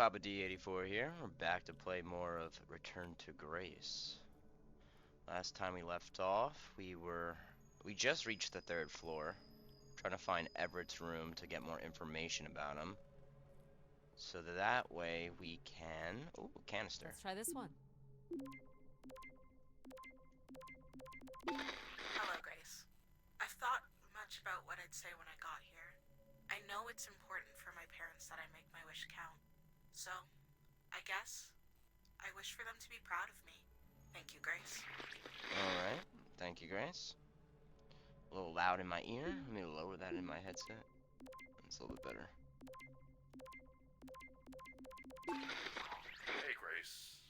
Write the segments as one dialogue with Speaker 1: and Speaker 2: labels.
Speaker 1: Papa D84 here. We're back to play more of Return to Grace. Last time we left off, we just reached the third floor, trying to find Everett's room to get more information about him. So that way we can... Ooh, canister.
Speaker 2: Let's try this one.
Speaker 3: Hello, Grace. I've thought much about what I'd say when I got here. I know it's important for my parents that I make my wish count. So, I guess I wish for them to be proud of me. Thank you, Grace.
Speaker 1: Alright, thank you, Grace. A little loud in my ear. Let me lower that in my headset. It's a little bit better.
Speaker 4: Hey, Grace.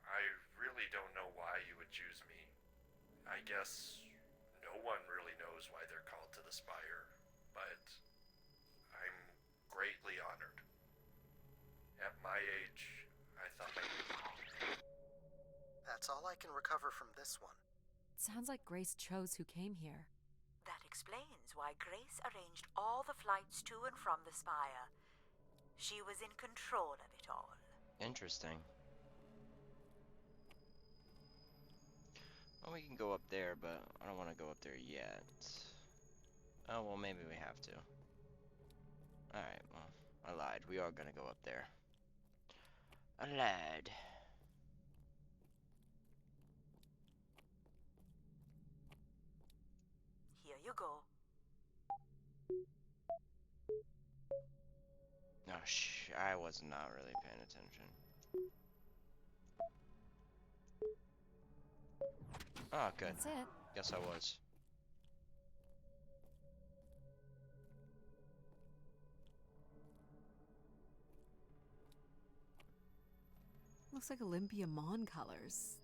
Speaker 4: I really don't know why you would choose me. I guess no one really knows why they're called to the Spire, but I'm greatly honored. At my age, I thought
Speaker 5: That's all I can recover from this one.
Speaker 2: It sounds like Grace chose who came here.
Speaker 6: That explains why Grace arranged all the flights to and from the Spire. She was in control of it all.
Speaker 1: Interesting. Well, we can go up there, but I don't want to go up there yet. Oh, well, maybe we have to. Alright, well, I lied. We are gonna go up there. I lied.
Speaker 6: Here you go.
Speaker 1: No, I was not really paying attention. Oh, good.
Speaker 2: That's it.
Speaker 1: Guess I was.
Speaker 2: Looks like Olympia Mon colors.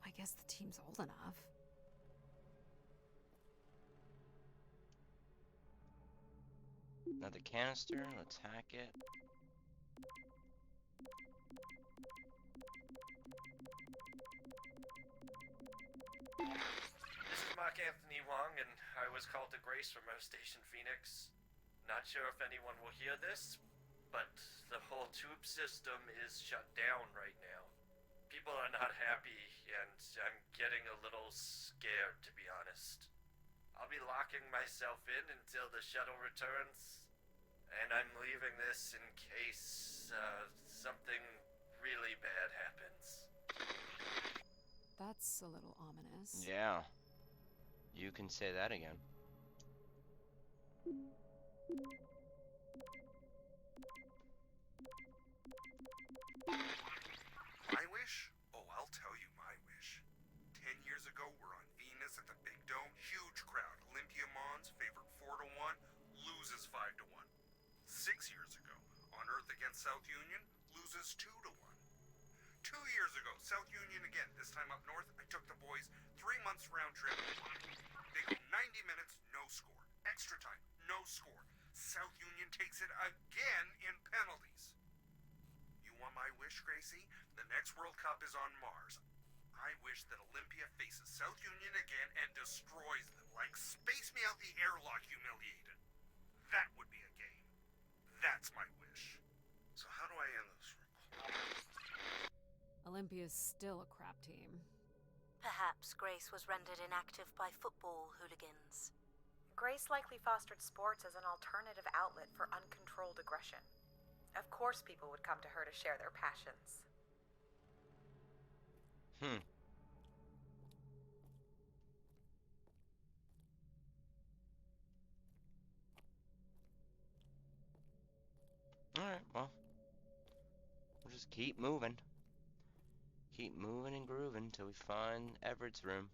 Speaker 2: I guess the team's old enough.
Speaker 1: Another canister. Let's hack it.
Speaker 4: This is Mark Anthony Wong, and I was called to Grace from Earth Station Phoenix. Not sure if anyone will hear this, but the whole tube system is shut down right now. People are not happy, and I'm getting a little scared, to be honest. I'll be locking myself in until the shuttle returns, and I'm leaving this in case something really bad happens.
Speaker 2: That's a little ominous.
Speaker 1: Yeah. You can say that again.
Speaker 7: My wish? Oh, I'll tell you my wish. 10 years ago, we're on Venus at the Big Dome. Huge crowd. Olympia Mons favored 4 to 1, loses 5 to 1. 6 years ago, on Earth against South Union, loses 2 to 1. 2 years ago, South Union again, this time up north. I took the boys 3 months round trip. They go 90 minutes, no score. Extra time, no score. South Union takes it again in penalties. You want my wish, Gracie? The next World Cup is on Mars. I wish that Olympia faces South Union again and destroys them, like Space Me Out the Airlock humiliated. That would be a game. That's my wish. So how do I end this recording?
Speaker 2: Olympia's still a crap team.
Speaker 6: Perhaps Grace was rendered inactive by football hooligans.
Speaker 8: Grace likely fostered sports as an alternative outlet for uncontrolled aggression. Of course people would come to her to share their passions.
Speaker 1: Alright, well. We'll just keep moving. Keep moving and grooving till we find Everett's room.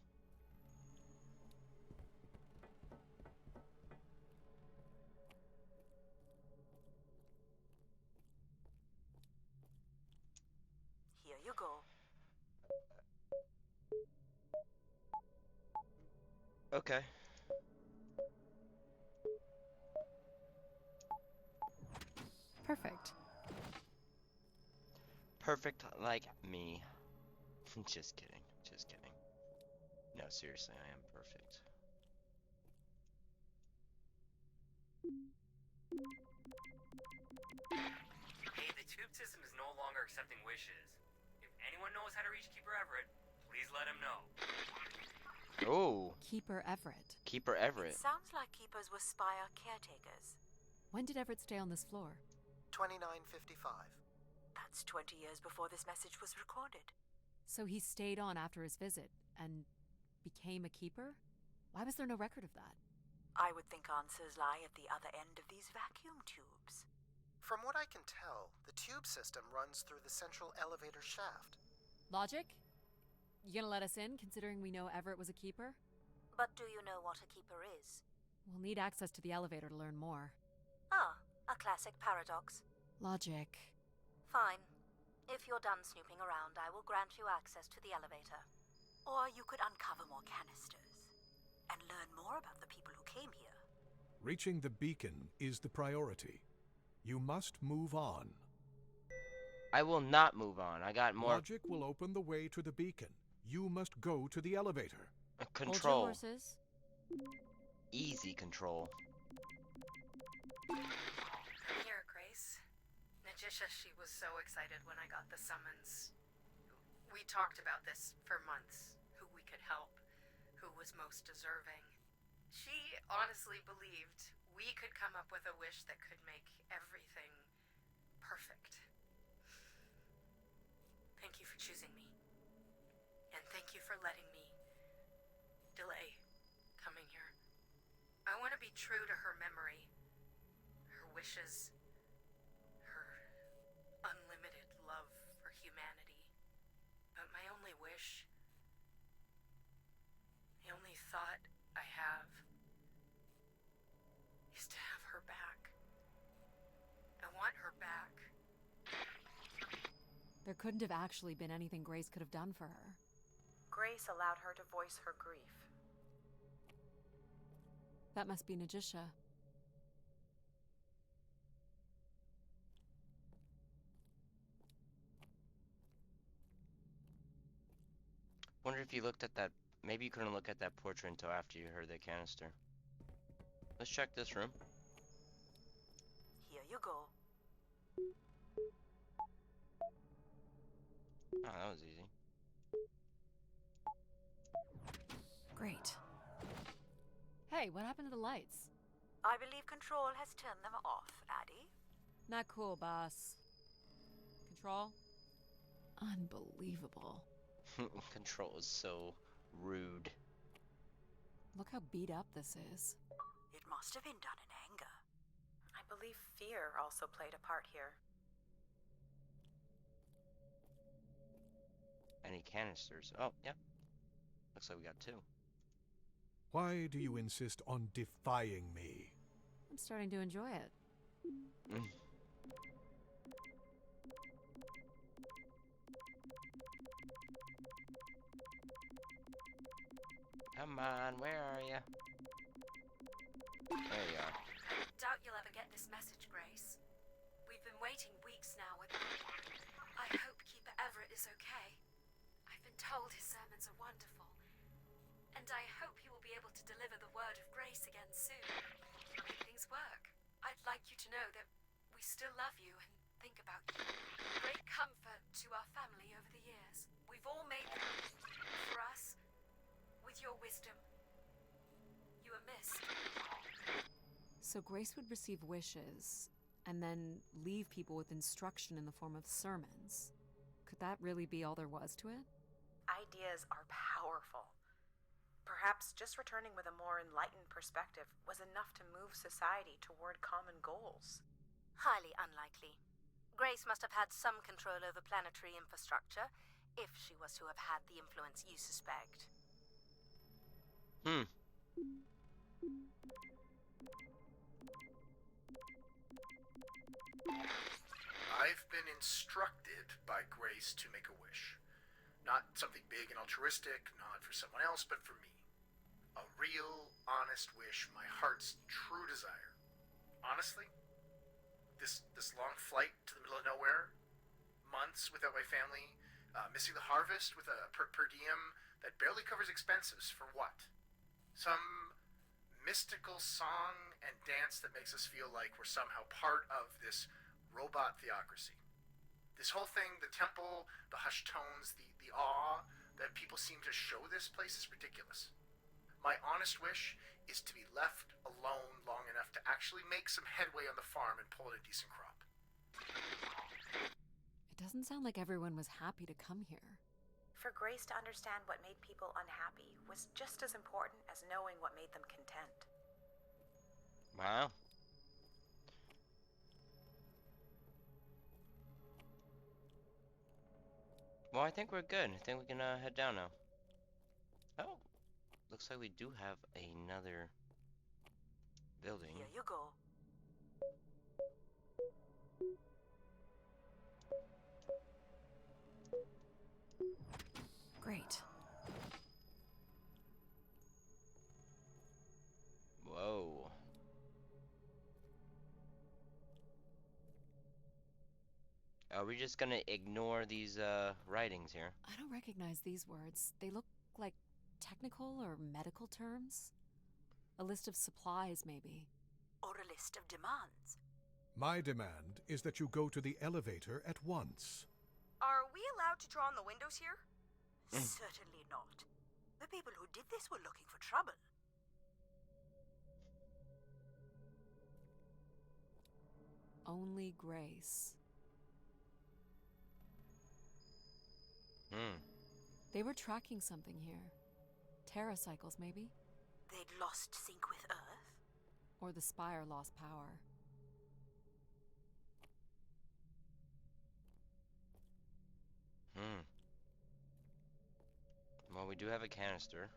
Speaker 6: Here you go.
Speaker 1: Okay.
Speaker 2: Perfect.
Speaker 1: Perfect like me. Just kidding. Just kidding. No, seriously, I am perfect.
Speaker 3: Hey
Speaker 9: tube system is no longer accepting wishes. If anyone knows how to reach Keeper Everett, please let him know.
Speaker 1: Oh,
Speaker 2: Keeper Everett.
Speaker 1: Keeper Everett.
Speaker 6: It sounds like keepers were Spire caretakers.
Speaker 2: When did Everett stay on this floor?
Speaker 5: 2955.
Speaker 6: That's 20 years before this message was recorded.
Speaker 2: So he stayed on after his visit and became a keeper? Why was there no record of that?
Speaker 6: I would think answers lie at the other end of these vacuum tubes.
Speaker 5: From what I can tell, the tube system runs through the central elevator shaft.
Speaker 2: Logic? You gonna let us in, considering we know Everett was a keeper?
Speaker 10: But do you know what a keeper is?
Speaker 2: We'll need access to the elevator to learn more.
Speaker 10: Ah, a classic paradox.
Speaker 2: Logic.
Speaker 10: Fine. If you're done snooping around, I will grant you access to the elevator.
Speaker 6: Or you could uncover more canisters and learn more about the people who came here.
Speaker 11: Reaching the beacon is the priority. You must move on.
Speaker 1: I will not move on. I got more
Speaker 11: Logic will open the way to the beacon. You must go to the elevator.
Speaker 2: Hold your
Speaker 1: control.
Speaker 2: horses.
Speaker 1: Easy control.
Speaker 8: Here, Grace. Najisha, she was so excited when I got the summons. We talked about this for months. Who we could help. Who was most deserving. She honestly believed we could come up with a wish that could make everything perfect. Thank you for choosing me. And thank you for letting me delay coming here. I want to be true to her memory, her wishes, her unlimited love for humanity. But my only wish, the only thought I have, is to have her back. I want her back.
Speaker 2: There couldn't have actually been anything Grace could have done for her.
Speaker 8: Grace allowed her to voice her grief.
Speaker 2: That must be Najisha.
Speaker 1: Wonder if you looked at that. Maybe you couldn't look at that portrait until after you heard the canister. Let's check this room.
Speaker 6: Here you go.
Speaker 1: Oh, that was easy.
Speaker 2: Great. Hey, what happened to the lights?
Speaker 6: I believe Control has turned them off, Addie.
Speaker 2: Not cool, boss. Control? Unbelievable.
Speaker 1: Control is so rude.
Speaker 2: Look how beat up this is.
Speaker 6: It must have been done in anger.
Speaker 8: I believe fear also played a part here.
Speaker 1: Any canisters? Oh, yeah. Looks like we got two.
Speaker 11: Why do you insist on defying me?
Speaker 2: I'm starting to enjoy it.
Speaker 1: Mm. Come on, where are you? There you are.
Speaker 10: Doubt you'll ever get this message, Grace. We've been waiting weeks now with... I hope Keeper Everett is okay. I've been told his sermons are wonderful. And I hope he will be able to deliver the word of grace again soon. Make things work. I'd like you to know that we still love you and think about you. Great comfort to our family over the years. We've all made them for us. With your wisdom, you are missed.
Speaker 2: So Grace would receive wishes, and then leave people with instruction in the form of sermons. Could that really be all there was to it?
Speaker 8: Ideas are powerful. Perhaps just returning with a more enlightened perspective was enough to move society toward common goals.
Speaker 10: Highly unlikely. Grace must have had some control over planetary infrastructure, if she was to have had the influence you suspect.
Speaker 5: I've been instructed by Grace to make a wish. Not something big and altruistic, not for someone else, but for me. A real, honest wish, my heart's true desire. Honestly, this long flight to the middle of nowhere, months without my family, missing the harvest with a per diem that barely covers expenses for what? Some mystical song and dance that makes us feel like we're somehow part of this robot theocracy. This whole thing, the temple, the hushed tones, the awe that people seem to show this place is ridiculous. My honest wish is to be left alone long enough to actually make some headway on the farm and pull in a decent crop.
Speaker 2: It doesn't sound like everyone was happy to come here.
Speaker 6: For Grace to understand what made people unhappy was just as important as knowing what made them content.
Speaker 1: Wow. Well, I think we're good. I think we can head down now. Oh, looks like we do have another building.
Speaker 6: Here you go.
Speaker 2: Great.
Speaker 1: Whoa. Are we just gonna ignore these writings here?
Speaker 2: I don't recognize these words. They look like technical or medical terms. A list of supplies, maybe.
Speaker 6: Or a list of demands.
Speaker 11: My demand is that you go to the elevator at once.
Speaker 12: Are we allowed to draw on the windows here?
Speaker 6: Certainly not. The people who did this were looking for trouble.
Speaker 2: Only Grace. They were tracking something here. Terracycles, maybe?
Speaker 6: They'd lost sync with Earth?
Speaker 2: Or the Spire lost power.
Speaker 1: Well, we do have a canister.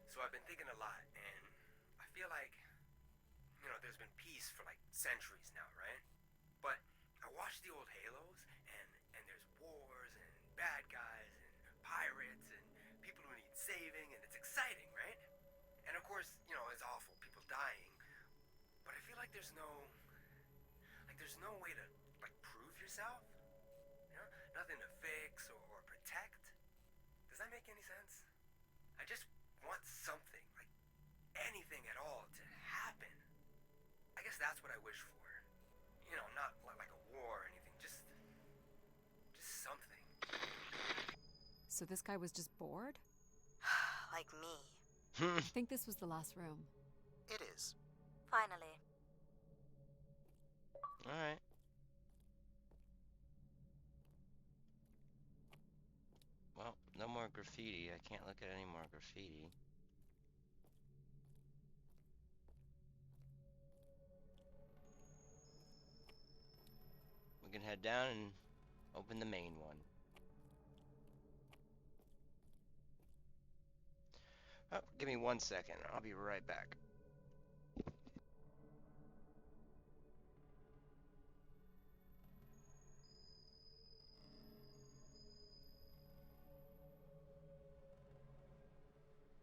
Speaker 13: So I've been thinking a lot, and I feel like, there's been peace for like centuries now, right? But I watch the old Halos, and there's wars, and bad guys, and pirates, and people who need saving, and it's exciting, right? And of course, it's awful, people dying. But I feel like there's no way to, prove yourself. Nothing to fix or protect. Does that make any sense? I just want something, anything at all to happen. I guess that's what I wish for. Not like a war or anything, just something.
Speaker 2: So this guy was just bored?
Speaker 6: Like me.
Speaker 2: I think this was the last room.
Speaker 5: It is.
Speaker 6: Finally.
Speaker 1: Alright. Well, no more graffiti. I can't look at any more graffiti. We can head down and open the main one. Oh, give me 1 second. I'll be right back.